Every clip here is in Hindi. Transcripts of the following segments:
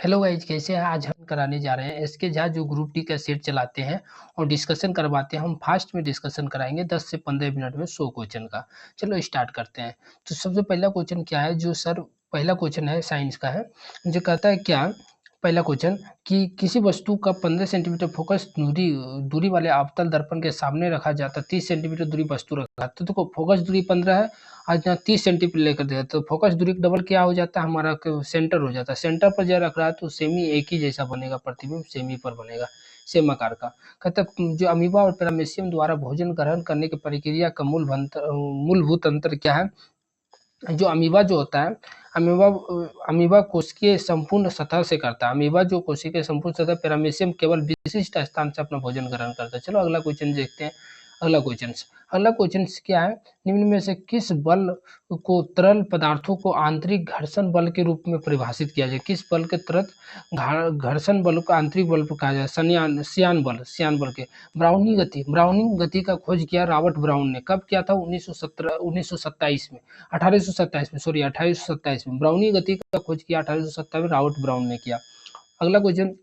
हेलो गाइज, कैसे हैं? आज हम कराने जा रहे हैं एसके झा जो ग्रुप डी का सेट चलाते हैं और डिस्कशन करवाते हैं। हम फास्ट में डिस्कशन कराएंगे 10 से 15 मिनट में 100 क्वेश्चन का। चलो स्टार्ट करते हैं। तो सबसे पहला क्वेश्चन क्या है, जो सर पहला क्वेश्चन है साइंस का है, जो कहता है क्या पहला क्वेश्चन कि किसी वस्तु का 15 सेंटीमीटर फोकस दूरी दूरी वाले अवतल दर्पण के सामने रखा जाता है, 30 सेंटीमीटर दूरी वस्तु रखा है। तो देखो फोकस दूरी 15 है, आज यहाँ 30 सेंटीमीटर लेकर दिया, तो फोकस दूरी का डबल क्या हो जाता है, हमारा सेंटर हो जाता है। सेंटर पर जब रख रहा है तो सेमी एक ही जैसा बनेगा, प्रतिबिंब सेमी पर बनेगा, सेम आकार का। कहता है जो अमीबा और पैरामीशियम द्वारा भोजन ग्रहण करने की प्रक्रिया का मूलभूत अंतर क्या है। जो अमीबा जो होता है, अमीबा अमीबा कोशिकीय संपूर्ण सतह से करता है। अमीबा जो कोशिकीय संपूर्ण सतह, पैरामीशियम केवल विशिष्ट स्थान से अपना भोजन ग्रहण करता है। चलो अगला क्वेश्चन देखते हैं। अगला क्वेश्चन क्या है, निम्न में से किस बल को तरल पदार्थों को आंतरिक घर्षण बल के रूप में परिभाषित किया जाए। किस बल के तहत घर्षण बल को आंतरिक बल कहा जाए। सियान बल के ब्राउनिंग गति का खोज किया रॉबर्ट ब्राउन ने। कब किया था? 1927 में, 1827 में ब्राउनी गति का खोज किया। 1827 में रॉबर्ट ब्राउन ने किया। अगला क्वेश्चन,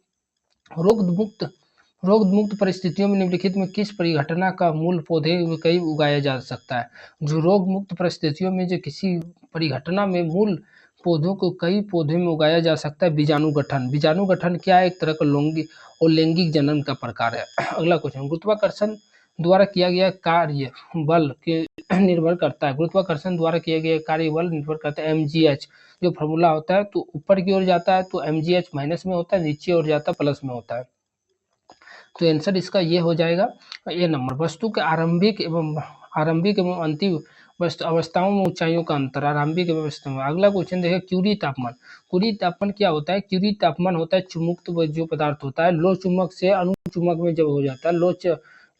रोग मुक्त परिस्थितियों में निम्नलिखित में किस परिघटना का मूल पौधे में कई उगाया जा सकता है। जो रोग मुक्त परिस्थितियों में जो किसी परिघटना में मूल पौधों को कई पौधे में उगाया जा सकता है, बीजाणुगठन क्या है? एक तरह का लैंगिक जनन का प्रकार है। अगला क्वेश्चन, गुरुत्वाकर्षण द्वारा किया गया कार्य बल के निर्भर करता है। गुरुत्वाकर्षण द्वारा किया गया कार्य बल निर्भर करता है mgh। जो फॉर्मूला होता है, तो ऊपर की ओर जाता है तो mgh माइनस में होता है, नीचे ओर जाता है प्लस में होता है। तो आंसर इसका ये हो जाएगा ए नंबर। वस्तु के आरंभिक एवं अंतिम अवस्थाओं में ऊंचाइयों का अंतर, आरंभिक अवस्था में। अगला क्वेश्चन देखिए, क्यूरी तापमान क्या होता है? क्यूरी तापमान होता है चुमुक्त जो पदार्थ होता है, लो चुम्बक से अणु चुम्बक में जब हो जाता है,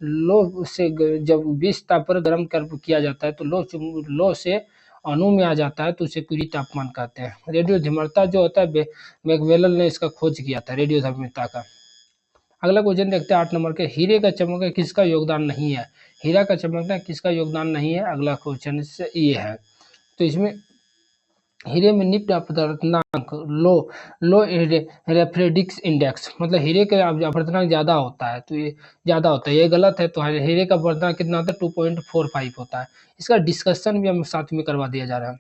लो से जब 20 ताप पर गर्म किया जाता है तो लो से अणु में आ जाता है, तो उसे क्यूरी तापमान कहते हैं। रेडियो धीमरता जो होता है, मैक्सवेल ने इसका खोज किया था, रेडियो धीमरता का। अगला क्वेश्चन देखते हैं 8 नंबर के, हीरे का चमकना किसका योगदान नहीं है। हीरा का चमकना किसका योगदान नहीं है? अगला क्वेश्चन ये है। तो इसमें हीरे में निफ्ट अपवर्तनांक लो रेफ्रेडिक्स इंडेक्स, मतलब हीरे का अपवर्तनांक ज्यादा होता है, तो ये ज्यादा होता है, ये गलत है। तो हीरे का अपवर्तनांक कितना होता है? 2.45 होता है। इसका डिस्कशन भी हम साथ में करवा दिया जा रहा है।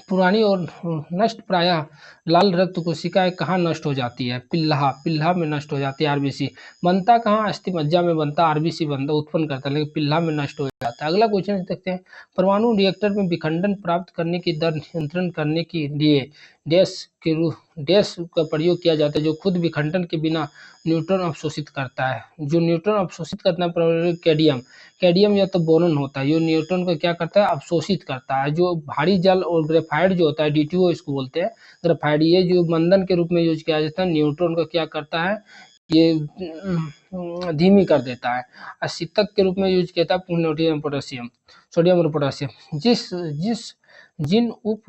पुरानी और नष्ट प्रायः लाल रक्त कोशिकाएं कहाँ नष्ट हो जाती है? पिल्ला में नष्ट हो जाती है, आरबीसी। बनता कहाँ? अस्थि मज्जा में बनता, आरबीसी बनता, उत्पन्न करता है, लेकिन पिल्ला में नष्ट हो जाता है। अगला क्वेश्चन देखते हैं, परमाणु रिएक्टर में विखंडन प्राप्त करने की दर नियंत्रण करने के लिए डैश का प्रयोग किया जाता है, जो खुद विखंडन के बिना न्यूट्रॉन अवशोषित करता है। जो न्यूट्रॉन अवशोषित करना है, कैडियम या तो बोरॉन होता है, जो न्यूट्रॉन को क्या करता है? अवशोषित करता है। जो भारी जल और ग्रेफाइट जो होता है, DTO इसको बोलते हैं, ग्रेफाइट, ये जो मंदन के रूप में यूज किया जाता है, न्यूट्रॉन को क्या करता है? ये धीमी कर देता है। असितक के रूप में यूज किया था सोडियम और पोटेशियम। जिन उप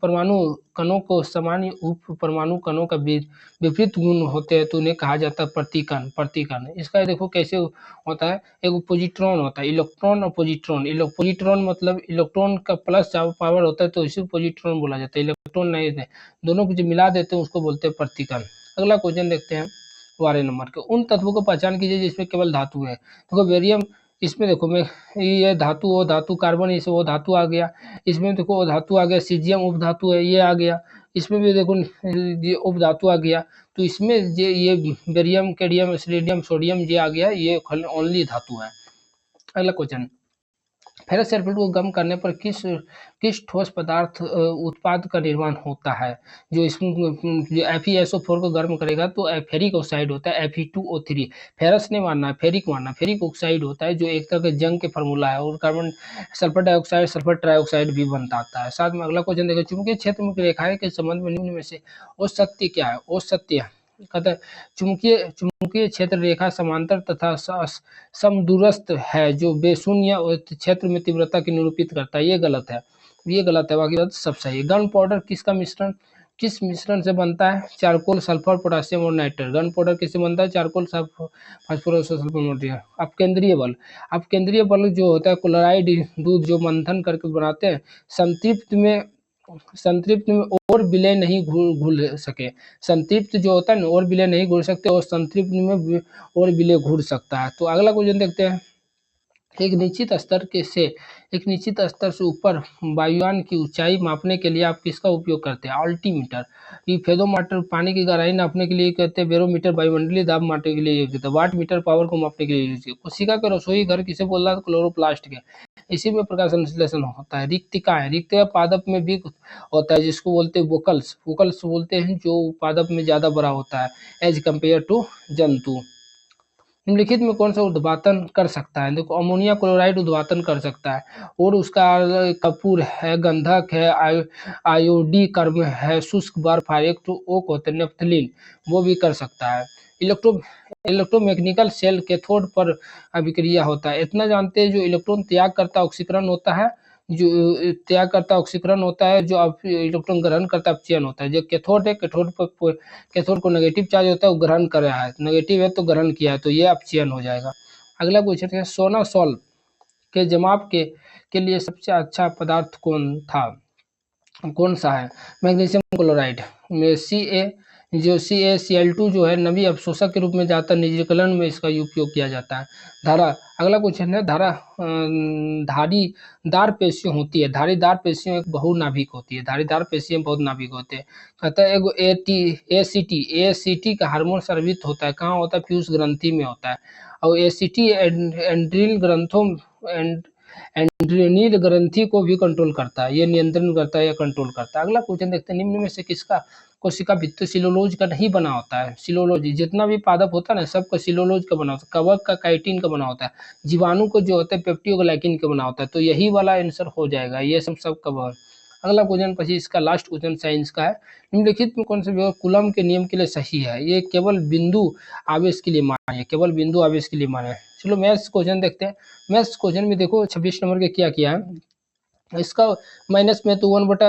परमाणु कणों को सामान्य उप परमाणु कणों का विपरीत गुण होते हैं, तो उन्हें कहा जाता है प्रतिकण। इसका देखो कैसे होता है, एक पॉजिट्रॉन होता है, इलेक्ट्रॉन और पॉजिट्रॉन मतलब इलेक्ट्रॉन का प्लस पावर होता है, तो इसी पॉजिट्रॉन बोला जाता है। इलेक्ट्रॉन नहीं है, दोनों को जो मिला देते हैं उसको बोलते हैं प्रतिकण। अगला क्वेश्चन देखते हैं 12 नंबर के, उन तत्वों को पहचान कीजिए जिसमें केवल धातु है। देखो बेरियम, इसमें देखो मैं ये धातु, वो धातु, कार्बन, इसे वो धातु आ गया। इसमें देखो वो धातु आ गया, सीजियम उपधातु है, ये आ गया। इसमें भी देखो ये उपधातु आ गया। तो इसमें ये बेरियम, कैडमियम, स्लेडियम, सोडियम ये आ गया, ये ओनली धातु है। अगला क्वेश्चन, फेरस सल्फेट को गर्म करने पर किस ठोस पदार्थ उत्पाद का निर्माण होता है। जो FeSO4 को गर्म करेगा तो फेरिक ऑक्साइड होता है, Fe2O3। फेरस नहीं मानना है, फेरिक मानना, फेरिक ऑक्साइड होता है, जो एक तरह का जंग के फार्मूला है, और carbon sulphur dioxide, sulphur trioxide भी बनता है। साथ में अगला क्वेश्चन देखो, चुंबकीय क्षेत्र में रेखाएं के संबंध में निम्न में से औसत्य क्या है? औसत्य कहता है चुंबकीय क्षेत्र रेखा समांतर तथा समदूरस्थ है, जो बेशून्य क्षेत्र में तीव्रता की निरूपित करता है। ये गलत है, बाकी बात सब सही है। गन पाउडर किस मिश्रण से बनता है? चारकोल, सल्फर, पोटेशियम और नाइट्रेट। गन पाउडर किससे बनता है? Charcoal, phosphorus, sulphur, nitrate. अपकेंद्रीय बल जो होता है, क्लोराइड दूध जो मंथन करके बनाते हैं, संतृप्त में संतृप्त में और विलय नहीं घुल सके। संतृप्त जो होता है ना और विलय नहीं घुल सकते, और संतृप्त में और विलय घुल सकता है। तो अगला क्वेश्चन देखते हैं। एक निश्चित स्तर के से एक निश्चित स्तर से ऊपर वायुयान की ऊंचाई मापने के लिए आप किसका उपयोग करते हैं? अल्टीमीटर। ये फेदोमीटर पानी की गहराई नापने के लिए कहते हैं। बैरोमीटर वायुमंडलीय दाब मापने के लिए यूज होता है। वाट मीटर पावर को मापने के लिए यूज होता है। कोशिका के रसोई घर किसे बोल रहा है? क्लोरोप्लास्ट के। इसी में प्रकाश संश्लेषण होता है। रिक्तिकाएं, रिक्तिका पादप में भी होता है, जिसको बोलते हैं वोकल्स। वोकल्स बोलते हैं जो पादप में ज्यादा बड़ा होता है एज कम्पेयर टू जंतु। निम्नलिखित में कौन सा उद्वातन कर सकता है? देखो, अमोनिया क्लोराइड उद्वातन कर सकता है, और उसका कपूर है, गंधक है, आयोडी कर्म है, शुष्क बर्फ है, एक तो ओक होता है नेफ्थलीन, वो भी कर सकता है। इलेक्ट्रोमैकेनिकल सेल कैथोड पर अभिक्रिया होता है। इतना जानते हैं, जो इलेक्ट्रॉन त्याग करता ऑक्सीकरण होता है, जो त्याग करता ऑक्सीकरण होता है, जो इलेक्ट्रॉन ग्रहण करता अपचयन होता है। जो कैथोड है, कैथोड को नेगेटिव चार्ज होता है, वो ग्रहण कर रहा है, नेगेटिव है तो ग्रहण किया है, तो ये अपचयन हो जाएगा। अगला क्वेश्चन है, सोना सॉल्व के जमाव के लिए सबसे अच्छा पदार्थ कौन सा है? मैग्नीशियम क्लोराइड में CaCl2 जो है नवी अवशोषक के रूप में जाता है, निर्जलीकरण में इसका उपयोग किया जाता है। धारा, अगला क्वेश्चन है, धारीदार पेशियां होती है। धारीदार पेशियां एक बहुनाभिक होती है। धारीदार पेशियां बहुत नाभिक होते हैं। कहता है एगो ACT का हार्मोन स्रावित होता है, कहाँ होता है? पीयूष ग्रंथि में होता है। और ACT एंड्रील ग्रंथों एंड्रीनील ग्रंथि को भी कंट्रोल करता है, ये नियंत्रण करता है या कंट्रोल करता है। अगला क्वेश्चन देखते हैं, निम्न में से किसका कोशिका भित्ति सिलोलोज का नहीं बना होता है? सिलोलोज, जितना भी पादप होता है ना, सबका सिलोलोज का बना होता है। कवक का काइटिन का बना होता है। जीवाणु को जो होता है पेप्टियोग्लाइकिन का बना होता है। तो यही वाला आंसर हो जाएगा, ये सब कवर। अगला क्वेश्चन, પછી इसका लास्ट क्वेश्चन साइंस का है। निम्नलिखित में कौन सा विभव कूलम के नियम के लिए सही है? ये केवल बिंदु आवेश के लिए मान्य है, केवल बिंदु आवेश के लिए मान्य है। चलो मैथ्स क्वेश्चन देखते हैं। मैथ्स क्वेश्चन में देखो 26 नंबर के क्या किया है। इसका माइनस में तो वन बटा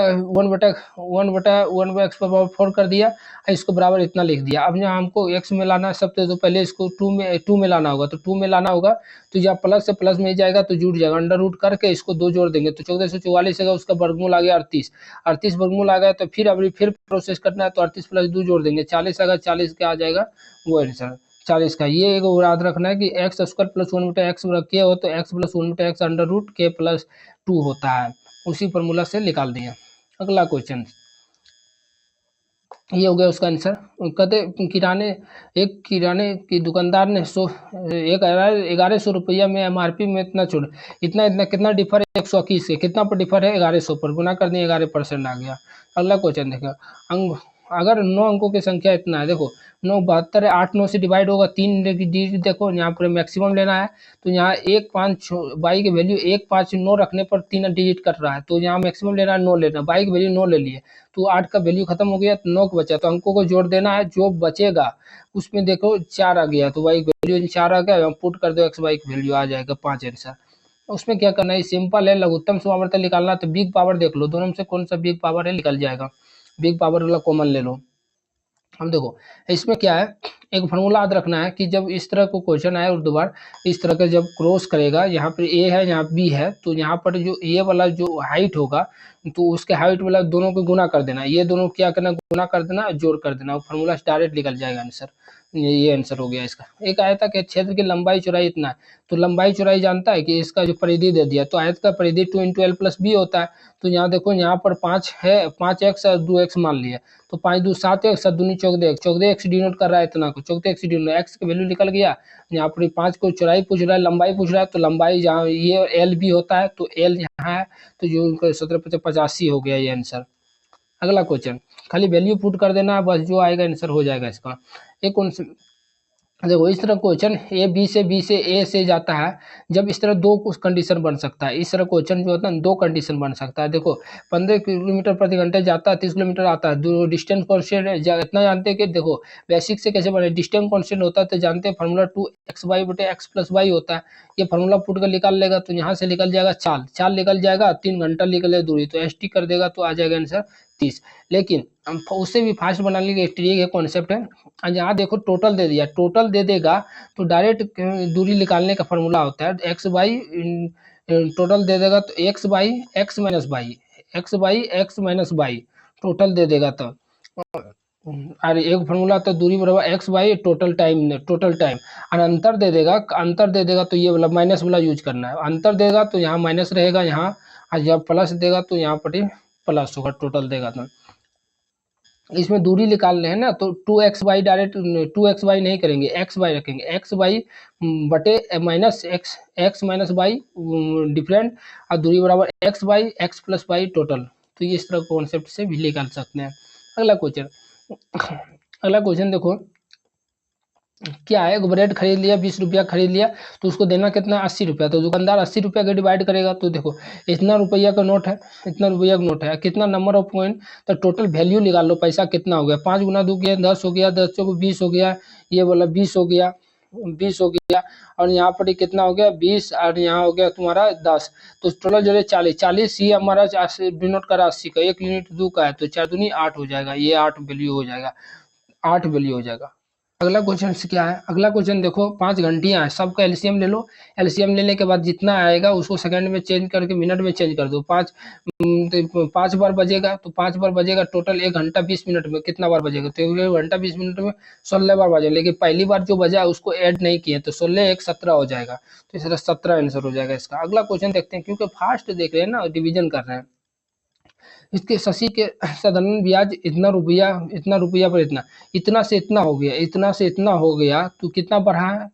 एक्स पावर 4 कर दिया, और इसको बराबर इतना लिख दिया। अब यहाँ हमको एक्स में लाना है सबसे, तो पहले इसको टू में लाना होगा। तो टू में लाना होगा, तो जब प्लस से प्लस में जाएगा तो जुड़ जाएगा। अंडर रूट करके इसको 2 जोड़ देंगे तो 1444 है, उसका वर्गमूल आ गया 38। 38 वर्गमूल आ गया, तो फिर अभी फिर प्रोसेस करना है, तो 38 प्लस 2 जोड़ देंगे 40 आएगा। 40 का आ जाएगा वो आंसर 40 का। ये एक याद रखना है कि एक्स स्क्वायर प्लस 1 बटा एक्स के हो, तो एक्स प्लस 1 बटा एक्स अंडर रूट के प्लस 2 होता है, उसी फॉर्मूला से निकाल दिए। अगला क्वेश्चन, ये हो गया उसका आंसर। कहते किराने की दुकानदार ने 1100 रुपया में MRP में इतना छोड़, इतना इतना कितना डिफर है? 121 के कितना पर डिफर है? 1100 पर, गुना कर दिए 11% आ गया। अगला क्वेश्चन देखो, अंक अगर 9 अंकों की संख्या इतना है, देखो 9 72 है, 8 9 से डिवाइड होगा, 3 डिजिट देखो यहाँ पर मैक्सिमम लेना है, तो यहाँ 1 5 बाई की वैल्यू 1 5 9 रखने पर 3 डिजिट कट रहा है, तो यहाँ मैक्सिमम लेना है 9 लेना, बाई की वैल्यू 9 ले लिए, तो 8 का वैल्यू खत्म हो गया, तो 9 का बचा, तो अंकों को जोड़ देना है, जो बचेगा उसमें देखो 4 आ गया, तो वाई की वैल्यू 4 आ गया, पुट कर दो एक्स वाई की वैल्यू आ जाएगा 5 आंसर। उसमें क्या करना है, सिंपल है, लघुत्तम समावर्तन निकालना, तो बिग पावर देख लो, दोनों में से कौन सा बिग पावर है, निकल जाएगा। बिग पावर वाला कॉमन ले लो। हम देखो इसमें क्या है, एक फार्मूला याद रखना है कि जब इस तरह को क्वेश्चन आए उर्दू बार, इस तरह का जब क्रॉस करेगा, यहाँ पर ए है यहाँ बी है, तो यहाँ पर जो ए वाला जो हाइट होगा, तो उसके हाइट वाला दोनों को गुना कर देना, ये दोनों क्या करना, गुना कर देना, जोड़ कर देना, फार्मूला डायरेक्ट निकल जाएगा आंसर। ये आंसर हो गया इसका। एक आयता के क्षेत्र की लंबाई चौड़ाई इतना है, तो लंबाई चौड़ाई जानता है कि इसका जो परिधि दे दिया, तो आयत का परिधि 2 × L + B होता है। तो यहाँ देखो यहाँ पर 5 है, 5x और 2x मान लिया, तो 5 2 7x, 7 दूनी 14x, 14x डिनोट कर रहा है इतना को, 14x डिनोट, x की वैल्यू निकल गया। यहाँ पर 5 को चौड़ाई पूछ रहा है, लंबाई पूछ रहा है, तो लंबाई जहाँ ये L भी होता है, तो L यहाँ है, तो जो 17 85 हो गया ये आंसर। अगला क्वेश्चन, खाली वैल्यू पुट कर देना, बस जो आएगा आंसर हो जाएगा इसका। एक कौन देखो इस तरह क्वेश्चन बी से ए से जाता है, जब इस तरह दो कुछ कंडीशन बन सकता है, इस तरह क्वेश्चन जो होता है दो कंडीशन बन सकता है। देखो 15 किलोमीटर प्रति घंटे जाता है, 30 किलोमीटर आता है, दो डिस्टेंस कॉन्स्टेंट इतना जानते हैं कि देखो बेसिक से कैसे बने, डिस्टेंस कॉन्स्टेंट होता है तो जानते हैं फार्मूला 2x/x + y होता है, ये फार्मूला पुट कर निकाल लेगा, तो यहाँ से निकल जाएगा चाल निकल जाएगा, 3 घंटा निकले दूरी, तो एस टी कर देगा, तो आ जाएगा आंसर 30। लेकिन हम उससे भी फास्ट बनाने के लिए एक कॉन्सेप्ट है, यहाँ देखो टोटल दे दिया, टोटल दे देगा तो डायरेक्ट दूरी निकालने का फॉर्मूला होता है एक्स बाई, टोटल दे देगा तो x/x - y, x by x minus by total दे देगा तब। और एक फार्मूला तो दूरी बराबर एक्स बाई टोटल टाइम, और अंतर दे देगा तो ये वाला माइनस वाला यूज करना है। अंतर देगा तो यहाँ माइनस रहेगा यहाँ, और जब प्लस देगा तो यहाँ पर प्लस होगा, टोटल देगा तो। इसमें दूरी निकालने हैं ना, तो 2x/, डायरेक्ट 2x/, नहीं करेंगे, x/, रखेंगे, x/, बटे minus x, x minus by different, और दूरी बराबर x/x प्लस बाई टोटल। तो ये इस तरह कॉन्सेप्ट से भी निकाल सकते हैं। अगला क्वेश्चन, अगला क्वेश्चन देखो क्या है, ब्रेड खरीद लिया, 20 रुपया खरीद लिया, तो उसको देना कितना, 80 रुपया। तो दुकानदार 80 रुपया का डिवाइड करेगा, तो देखो इतना रुपया का नोट है, इतना रुपया का नोट है, कितना नंबर ऑफ पॉइंट, तो टोटल वैल्यू निकाल लो, पैसा कितना हो गया, 5 गुना 2 किया 10 हो गया, 10 चौको 20 हो गया, ये वाला 20 हो गया, 20 हो गया, और यहाँ पर कितना हो गया 20, और यहाँ हो गया तुम्हारा 10, तो टोटल जो है 40, 40 ही हमारा डिनोट करा 80 का, 1 यूनिट 2 का है, तो 4 दूनी 8 हो जाएगा, ये 8 वैल्यू हो जाएगा, 8 वैल्यू हो जाएगा। अगला क्वेश्चन क्या है, अगला क्वेश्चन देखो 5 घंटियां हैं, सबका एलसीएम ले लो, एलसीएम लेने के बाद जितना आएगा उसको सेकंड में चेंज करके मिनट में चेंज कर दो, 5 बार बजेगा, तो 5 बार बजेगा, टोटल 1 घंटा 20 मिनट में कितना बार बजेगा, तो 1 घंटा 20 मिनट में 16 बार बजेगा, लेकिन पहली बार जो बजा उसको ऐड नहीं किए, तो 16 1 17 हो जाएगा, तो इस तरह 17 आंसर हो जाएगा इसका। अगला क्वेश्चन देखते हैं, क्योंकि फास्ट देख रहे हैं ना, डिवीजन कर रहे हैं। इसके शशि के साधारण ब्याज इतना रुपया पर इतना से इतना हो गया, इतना से इतना हो गया, तो कितना बढ़ा है,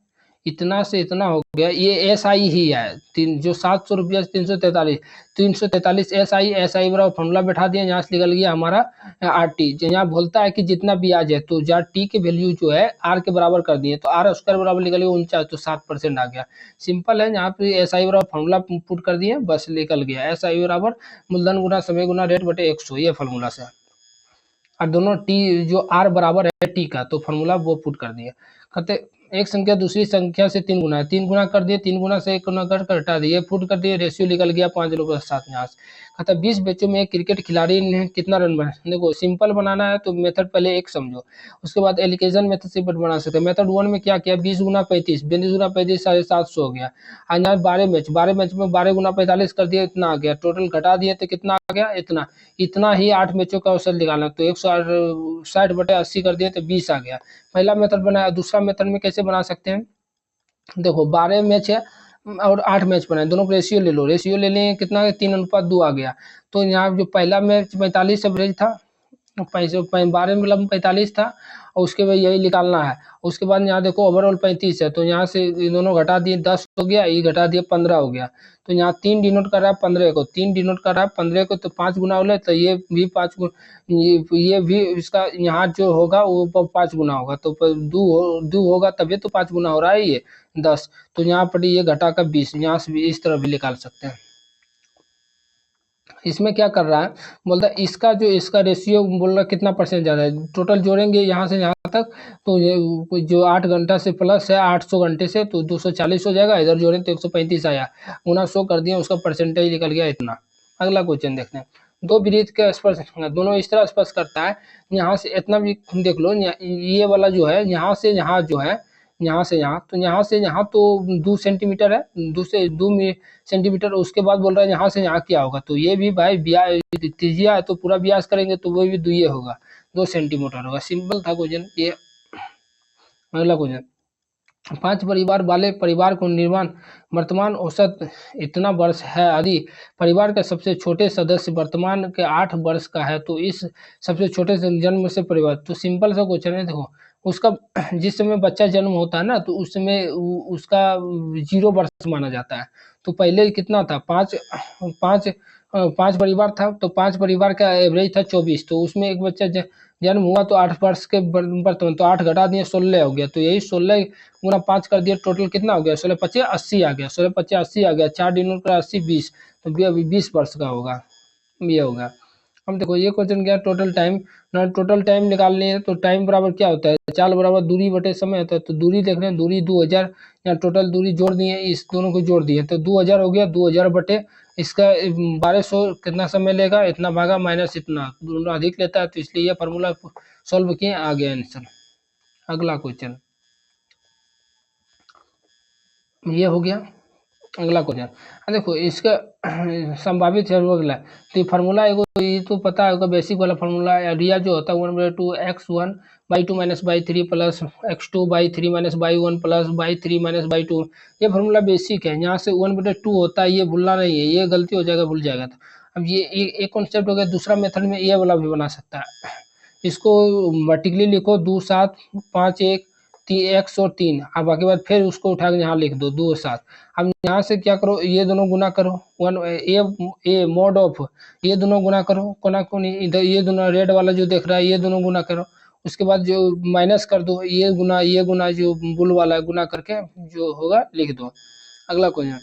इतना से इतना हो गया, ये SI ही है, जो 700 रुपया 343 SI बराबर फॉर्मूला बैठा दिया, यहाँ से निकल गया हमारा RT। यहाँ बोलता है कि जितना ब्याज है, तो जहाँ T के वैल्यू जो है R के बराबर कर दिए, तो R स्क्वायर बराबर निकल गया 49, तो 7% आ गया। सिंपल है, यहाँ पे SI बराबर फॉर्मूला पुट कर दिए, बस निकल गया, SI बराबर मूलधन गुना समय गुना रेट बटे 100, ये फार्मूला से। और दोनों टी जो आर बराबर है टी का, तो फार्मूला वो पुट कर दिए। कहते एक संख्या दूसरी संख्या से 3 गुना है, 3 गुना कर दिए, 3 गुना से 1 गुना कर हटा दिए, पुट कर दिए, रेशियो निकल गया 5:7 यहाँ से। कहता 20 मैचों में एक क्रिकेट खिलाड़ी ने कितना रन बनाया। देखो सिंपल बनाना है तो मेथड पहले एक समझो, उसके बाद एलिकेशन मेथड से बना सकते हैं। मेथड 1 में क्या किया, 20 गुना 35, 20 गुना 35 750 हो गया। और यहाँ 12 मैच में 12 गुना 45 कर दिया, इतना आ गया, टोटल घटा दिए तो कितना आ गया, इतना, इतना ही 8 मैचों का औसत निकालना, तो 160/80 कर दिए तो 20 आ गया। पहला मेथड बनाया। दूसरा मेथड में कैसे बना सकते हैं, देखो 12 मैच है और 8 मैच बनाए, दोनों को रेशियो ले लो, रेशियो ले लें कितना, 3:2 आ गया। तो यहाँ जो पहला मैच 45 एवरेज था, 12 मतलब 45 था, और उसके बाद यही निकालना है। उसके बाद यहाँ देखो ओवरऑल 35 है, तो यहाँ से ये दोनों घटा दिए 10 हो गया, ये घटा दिया 15 हो गया। तो यहाँ 3 डिनोट कर रहा है 15 को, 3 डिनोट कर रहा है 15 को, तो 5 गुना हो गया, तो ये भी 5 ये भी इसका यहाँ जो होगा वो 5 गुना होगा, तो दो होगा तभी तो 5 गुना हो रहा है ये 10। तो यहाँ पर ये घटा का 20, यहाँ से भी इस तरह भी निकाल सकते हैं। इसमें क्या कर रहा है, बोलता है इसका रेशियो बोल रहा है कितना परसेंट ज़्यादा है, टोटल जोड़ेंगे यहाँ से यहाँ तक, तो ये जो 8 घंटा से प्लस है 800 घंटे से, तो 240 हो जाएगा, इधर जोड़ें तो 135 आया, गुना 100 कर दिया, उसका परसेंटेज निकल गया इतना। अगला क्वेश्चन देखते हैं, दो वृत्त के स्पर्श दोनों इस तरह स्पर्श करता है, यहाँ से इतना भी देख लो, ये वाला जो है यहाँ से यहाँ जो है, यहाँ से यहाँ, तो यहाँ से यहाँ तो 2 सेंटीमीटर है, 2 सेंटीमीटर। उसके बाद बोल रहा है यहाँ से यहाँ क्या होगा, तो ये भी भाई त्रिज्या है, तो पूरा व्यास करेंगे तो वो भी दुइये होगा, 2 सेंटीमीटर होगा। सिंपल था क्वेश्चन ये। अगला क्वेश्चन, 5 परिवार वाले परिवार को निर्माण वर्तमान औसत इतना वर्ष है, यदि परिवार का सबसे छोटे सदस्य वर्तमान के 8 वर्ष का है, तो इस सबसे छोटे से जन्म से परिवार, तो सिंपल सा क्वेश्चन है। देखो उसका जिस समय बच्चा जन्म होता है ना, तो उस समय उसका 0 वर्ष माना जाता है। तो पहले कितना था, 5 परिवार था, तो 5 परिवार का एवरेज था 24, तो उसमें एक बच्चा जन्म हुआ तो 8 वर्ष के वर्तमान, तो 8 घटा दिए 16 हो गया, तो यही 16 गुना 5 कर दिया, टोटल कितना हो गया, 16 5 80 आ गया, 16 5 80 आ गया, 4 डिनोट का 80 20, तो अभी 20 वर्ष का होगा, ये होगा। अब देखो ये क्वेश्चन क्या, टोटल टाइम निकालनी है, तो टाइम बराबर क्या होता है, चाल बराबर दूरी बटे समय होता है, तो दूरी देख रहे हैं, दूरी 2000, यहाँ टोटल दूरी जोड़ दिए, इस दोनों को जोड़ दिए, तो 2000 हो गया, 2000 बटे इसका 1200 कितना समय लेगा, इतना भागा माइनस इतना, दोनों अधिक लेता है, तो इसलिए ये फार्मूला सॉल्व किए, आ गया आंसर। अगला क्वेश्चन ये हो गया। अगला क्वेश्चन, देखो इसका संभावित है वो अगला। तो ये फार्मूला एगो ये तो पता होगा, बेसिक वाला फार्मूला एरिया जो होता है 1/2 x1/2 - y3 plus x2/3 - y1 plus y3 - y2। ये फार्मूला बेसिक है। यहाँ से 1/2 होता है, ये भूलना नहीं है, ये गलती हो जाएगा, भूल जाएगा। तो अब ये एक कॉन्सेप्ट हो गया। दूसरा मेथड में ये वाला भी बना सकता है। इसको वर्टिकली लिखो 2 7 5 1 x और 3, अब बाकी बात फिर उसको उठा के यहाँ लिख दो 2 7। अब यहाँ से क्या करो, ये दोनों गुना करो, वन ए मोड ऑफ, ये दोनों गुना करो, कोना कोनी इधर ये दोनों रेड वाला जो देख रहा है ये दोनों गुना करो। उसके बाद जो माइनस कर दो, ये गुना जो बुल वाला है गुना करके जो होगा लिख दो। अगला क्वेश्चन,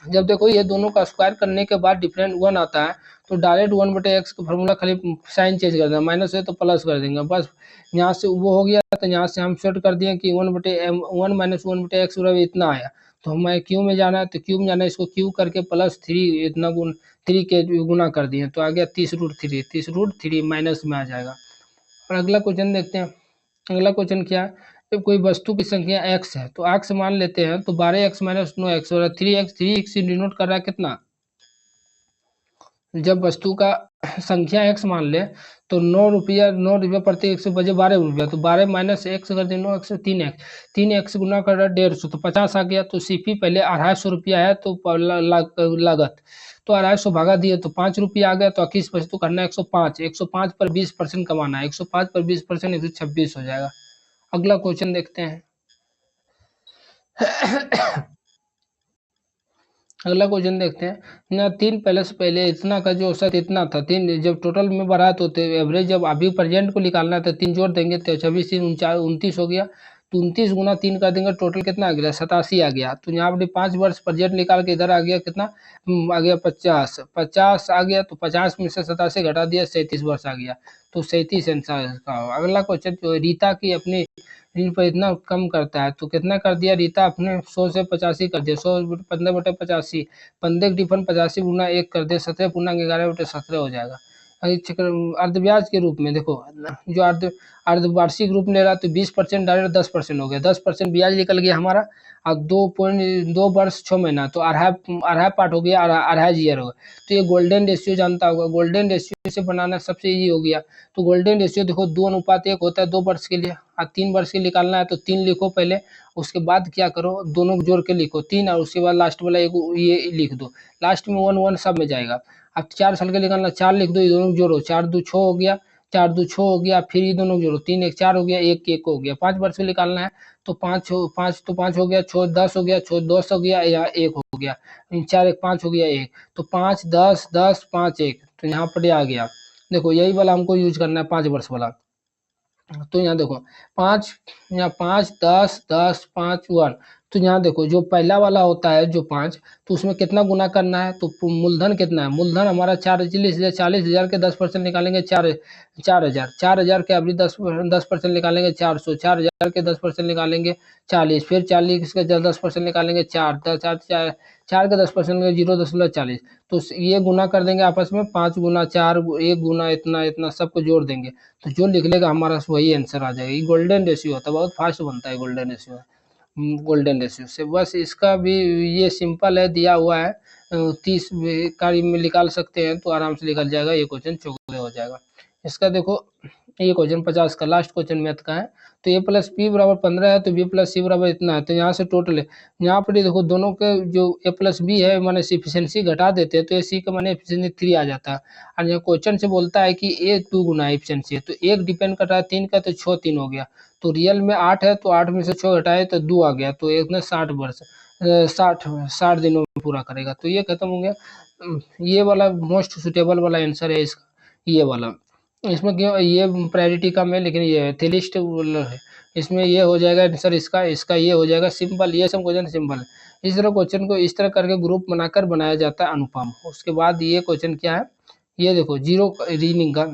जब देखो ये दोनों का स्क्वायर करने के बाद डिफरेंट 1 आता है, तो डायरेक्ट 1/x का फॉर्मूला खाली साइन चेंज कर देना, माइनस है तो प्लस कर देंगे बस। यहाँ से वो हो गया, तो यहाँ से हम सेट कर दिए कि 1/1 - 1/x बराबर इतना आया। तो हमें क्यू में जाना है, तो क्यू में जाना है, इसको क्यू करके +3 इतना 3 के गुना कर दिए, तो आ गया 30√3, 30√3 माइनस में आ जाएगा। और अगला क्वेश्चन देखते हैं। अगला क्वेश्चन क्या है, जब कोई वस्तु की संख्या x है तो x मान लेते हैं, तो 12x - 9x और 3x डिनोट कर रहा है कितना। जब वस्तु का संख्या x मान ले, तो 9 रुपया प्रति एक से बजे 12 रुपया, तो 12 - x कर दे 9x 3x, 3x गुना कर रहा है 150, तो 50 आ गया। तो CP पहले 250 रुपया है, तो लागत तो 250 भागा दिए तो 5 रुपया आ गया। तो 21 वस्तु करना है 105, 105 पर 20% कमाना है, 105 पर 20% 126 हो जाएगा। अगला क्वेश्चन देखते हैं। अगला क्वेश्चन देखते हैं ना, 3 पहले से पहले इतना का जो औसत इतना था, 3 जब टोटल में बढ़ा तो एवरेज जब अभी प्रेजेंट को निकालना है, तो 3 जोड़ देंगे तो 26 3 29 हो गया। तो 29 गुना 3 कर देंगे, टोटल कितना आ गया 87 आ गया। तो यहाँ पर 5 वर्ष प्रेजेंट निकाल के इधर आ गया कितना, आ गया 50, 50 आ गया। तो 50 में से 87 घटा दिया, 37 वर्ष आ गया। तो 37 आंसर का होगा। अगला क्वेश्चन जो रीता की अपनी ऋण पर इतना कम करता है, तो कितना कर दिया रीता अपने 100 से 85 कर दिया, 100 15/85, 15 डिफरेंट 85 गुना 1 कर दिया, 17 पूर्णांक 11/17 हो जाएगा। अर्धव्याज के रूप में देखो, जो अर्धवार्षिक रूप में ले रहा, तो 20% डायरेक्ट 10% हो गया, 10% ब्याज निकल गया हमारा। और 2 वर्ष 6 महीना, तो अढ़ाई पार्ट हो गया, अढ़ाई ईयर हो गया। तो ये गोल्डन रेशियो जानता होगा, गोल्डन रेशियो से बनाना सबसे ईजी हो गया। तो गोल्डन रेशियो देखो 2:1 होता है 2 वर्ष के लिए, और 3 वर्ष के निकालना है, तो 3 लिखो पहले। उसके बाद क्या करो, दोनों जोड़ के लिखो 3, और उसके बाद लास्ट वाला एक ये लिख दो, लास्ट में 1 1 सब में जाएगा। अब 4 साल का निकालना, 4 लिख दो, ये दोनों जोड़ो, 4 2 6 हो गया, 4 2 6 हो गया, फिर ये दोनों जोड़ो, 3 1 4 हो गया, 1 1 हो गया। 5 वर्ष में निकालना है, तो 5 तो 5 हो गया, 6 10 हो गया, 6 10 हो गया, या 1 हो गया, 4 1 5 हो गया 1, तो 5 10 10 5 1, तो यहाँ पर आ गया। देखो यही वाला हमको यूज करना है 5 वर्ष वाला। तो यहाँ देखो 5, यहाँ 5 10 10 5 1, तो यहाँ देखो जो पहला वाला होता है जो 5, तो उसमें कितना गुना करना है, तो मूलधन कितना है, मूलधन हमारा 40,000, 40,000 के 10% निकालेंगे 4,000, 4,000 के अभी 10% निकालेंगे 400, 4,000 के 10% निकालेंगे 40, फिर 40 के 10% निकालेंगे 4, 4 के 10% 0.40, तो ये गुना कर देंगे आपस में, 5 गुना 4 1 गुना इतना इतना सबको जोड़ देंगे, तो जो लिख लेगा हमारा वही आंसर आ जाएगा। ये गोल्डन रेशियो होता है, बहुत फास्ट बनता है गोल्डन रेशियो। गोल्डन रेशियो से बस इसका भी ये सिंपल है, दिया हुआ है 30 कार्य में निकाल सकते हैं, तो आराम से निकल जाएगा। ये क्वेश्चन चौके हो जाएगा। इसका देखो ये क्वेश्चन 50 का लास्ट क्वेश्चन मैथ का है। तो a + b = 15 है, तो b + c = इतना है, तो यहाँ से टोटल है। यहाँ पर देखो दोनों के जो a + b है माने एफिशिएंसी घटा देते हैं, तो c का माने एफिशिएंसी 3 आ जाता है। और यहाँ क्वेश्चन से बोलता है कि a 2 गुना एफिशिएंसी है, तो एक डिपेंड कर रहा है 3 का, तो 6 3 हो गया। तो रियल में 8 है, तो 8 में से 6 घटाए तो 2 आ गया, तो एक ने 60 वर्ष 60 दिनों में पूरा करेगा। तो ये खत्म हो गया। ये वाला मोस्ट सुटेबल वाला आंसर है इसका, ये वाला। इसमें क्यों ये प्रायोरिटी कम है, लेकिन ये थिलिस्ट है, इसमें ये हो जाएगा आंसर इसका, इसका ये हो जाएगा सिंपल। ये सब क्वेश्चन सिंपल है। इस तरह क्वेश्चन को इस तरह करके ग्रुप बनाकर बनाया जाता है अनुपम। उसके बाद ये क्वेश्चन क्या है, ये देखो जीरो रीनिंग का,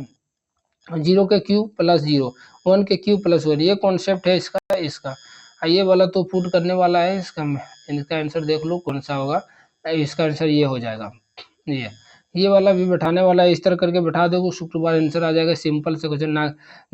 0 के क्यूब + 0, 1 के क्यूब + 1, ये कॉन्सेप्ट है इसका। ये वाला तो पुट करने वाला है इसका आंसर देख लो कौन सा होगा, इसका आंसर ये हो जाएगा। ये ये वाला भी बैठाने वाला है, इस तरह करके बैठा दोगे, शुक्रवार आंसर आ जाएगा। सिंपल से क्वेश्चन ना।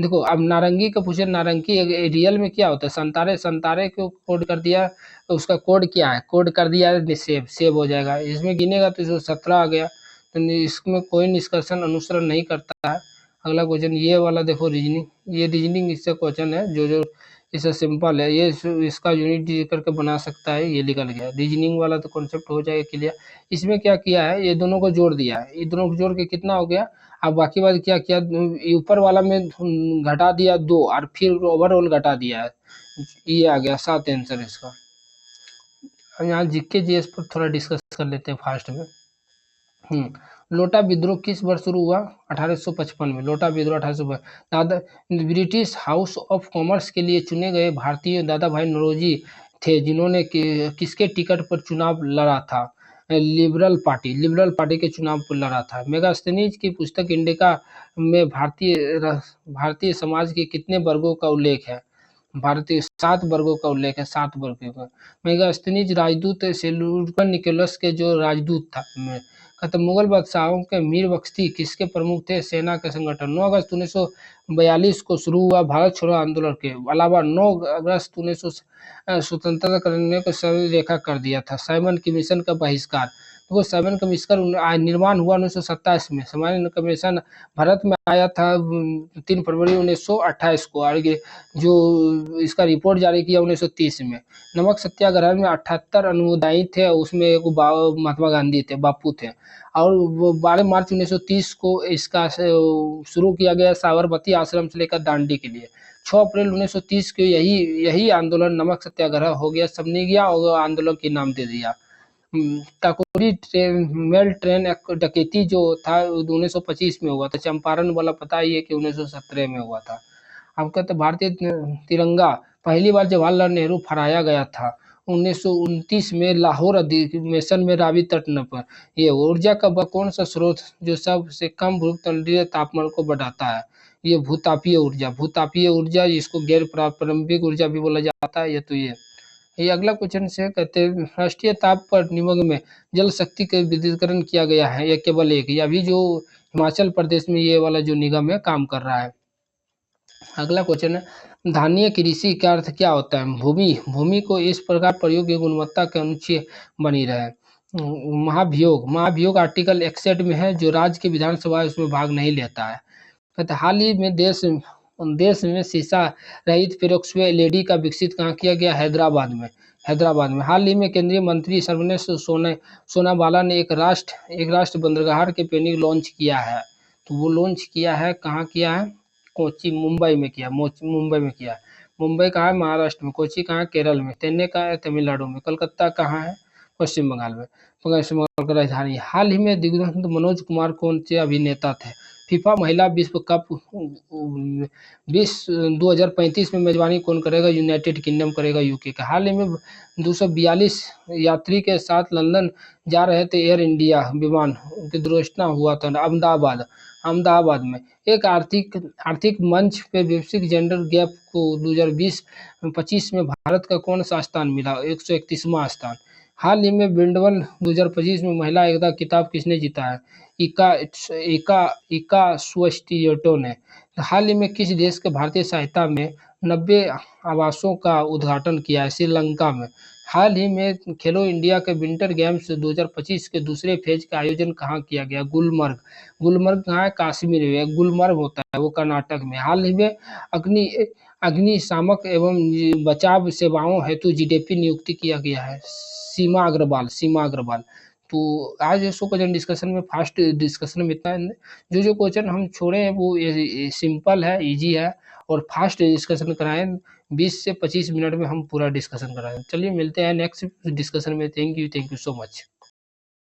देखो अब नारंगी का पूछे, नारंगी रियल में क्या होता है? संतारे, संतारे को कोड कर दिया, तो उसका कोड क्या है? कोड कर दिया है सेब, सेब हो जाएगा। इसमें गिनेगा तो इसमें 17 आ गया, तो इसमें कोई निष्कर्षण अनुसरण नहीं करता है। अगला क्वेश्चन ये वाला देखो, रीजनिंग, ये रीजनिंग इससे क्वेश्चन है जो इससे सिंपल है, ये इसका यूनिट जी करके बना सकता है, ये निकल गया। रीजनिंग वाला तो कॉन्सेप्ट हो जाएगा क्लियर। इसमें क्या किया है, ये दोनों को जोड़ दिया है, ये दोनों को जोड़ के कितना हो गया। अब बाकी बात क्या किया, ऊपर वाला में घटा दिया 2 और फिर ओवरऑल घटा दिया है, ये आ गया 7 आंसर इसका। अब यहाँ जीके जीएस पर थोड़ा डिस्कस कर लेते हैं फास्ट में। लोटा विद्रोह किस वर्ष शुरू हुआ? 1855 में। लोटा विद्रोह 1855। दादा ब्रिटिश हाउस ऑफ कॉमर्स के लिए चुने गए भारतीय दादा भाई नौरोजी थे, जिन्होंने किसके टिकट पर चुनाव लड़ा था? लिबरल पार्टी, लिबरल पार्टी के चुनाव पर लड़ा था। मेगास्थनीज की पुस्तक इंडिका में भारतीय समाज के कितने वर्गों का उल्लेख है? भारतीय 7 वर्गों का उल्लेख है, 7 वर्गों का। मेगास्थनीज राजदूत सेल्यूकस निकोलस के जो राजदूत था। खत्म। मुगल बादशाहों के मीर बख्शी किसके प्रमुख थे? सेना के संगठन। 9 अगस्त 1942 को शुरू हुआ भारत छोड़ो आंदोलन के अलावा 9 अगस्त 1900 स्वतंत्रता करने को सभी रेखा कर दिया था। साइमन कमीशन का बहिष्कार। तो साइमन कमीशन निर्माण हुआ 1927 में। साइमन कमीशन भारत में आया था 3 फरवरी 1928 को, और जो इसका रिपोर्ट जारी किया 1930 में। नमक सत्याग्रह में 78 अनुयायी थे, उसमें एक महात्मा गांधी थे, बापू थे। और वो 12 मार्च 1930 को इसका शुरू किया गया साबरमती आश्रम से लेकर दांडी के लिए। 6 अप्रैल 1930 को यही आंदोलन नमक सत्याग्रह हो गया, सबने गया और आंदोलन के नाम दे दिया। काकोरी मेल ट्रेन डकैती जो था 1925 में हुआ था। चंपारण वाला पता ही है कि 1917 में हुआ था। हम कहते भारतीय तिरंगा पहली बार जवाहरलाल नेहरू फहराया गया था 1929 में लाहौर अधिवेशन में रावी तट पर। ये ऊर्जा का वह कौन सा स्रोत जो सबसे कम भूतलीय तापमान को बढ़ाता है? ये भूतापीय ऊर्जा, भूतापीय ऊर्जा, जिसको गैर पारंपरिक ऊर्जा भी बोला जाता है। ये अगला क्वेश्चन से कहते हैं, राष्ट्रीय ताप पर निगम में जल शक्ति का विद्युतीकरण किया गया है, ये केवल एक, या अभी जो हिमाचल प्रदेश में ये वाला जो निगम है काम कर रहा है। अगला क्वेश्चन है, धान्य कृषि का अर्थ क्या होता है? भूमि, भूमि को इस प्रकार प्रयोग की गुणवत्ता के अनुच्छेद बनी रहे। महाभियोग, महाभियोग आर्टिकल 61 में है, जो राज्य की विधानसभा है उसमें भाग नहीं लेता है। कहते हाल ही में देश में शीशा रहित पेरोक्सो एलईडी का विकसित कहाँ किया गया? हैदराबाद में। हैदराबाद में। हाल ही में केंद्रीय मंत्री सर्बानंद सोनोवाल ने एक राष्ट्र बंदरगाह के पेनिंग लॉन्च किया है। तो वो लॉन्च किया है, कहाँ किया है? कोची, मुंबई में किया, मुंबई में किया। मुंबई कहाँ है? महाराष्ट्र में। कोची कहाँ है? केरल में। चेन्नई कहाँ है? तमिलनाडु में। कलकत्ता कहाँ है? पश्चिम बंगाल में। पश्चिम बंगाल की राजधानी। हाल ही में दिग्गज मनोज कुमार कौन से अभिनेता थे? फीफा महिला विश्व कप 2035 में मेजबानी कौन करेगा? यूनाइटेड किंगडम करेगा, यूके का। हाल ही में 242 यात्री के साथ लंदन जा रहे थे एयर इंडिया विमान की दुर्घटना हुआ था अहमदाबाद में। एक आर्थिक मंच पे वैश्विक जेंडर गैप को 2020-25 में भारत का कौन सा स्थान मिला? 131वां स्थान। हाल ही में विंबलडन 2025 में महिला एकता खिताब किसने जीता है? इका स्वियाटेक्स ने। हाल ही में किस देश के भारतीय सहायता में 90 आवासों का उद्घाटन किया है? श्रीलंका में। हाल ही में खेलो इंडिया के विंटर गेम्स 2025 के दूसरे फेज का आयोजन कहाँ किया गया? गुलमर्ग। गुलमर्ग कहाँ है? कश्मीर में। गुलमर्ग होता है वो कर्नाटक में। हाल ही में अग्निशामक एवं बचाव सेवाओं हेतु जीडीपी नियुक्ति किया गया है। सीमा अग्रवाल। तो आज इसको क्वेश्चन डिस्कशन में फास्ट डिस्कशन में इतना है। जो क्वेश्चन हम छोड़े हैं वो सिंपल है, इजी है, और फास्ट डिस्कशन कराएं। 20 से 25 मिनट में हम पूरा डिस्कशन कराएं। चलिए मिलते हैं नेक्स्ट डिस्कशन में। Thank you so much.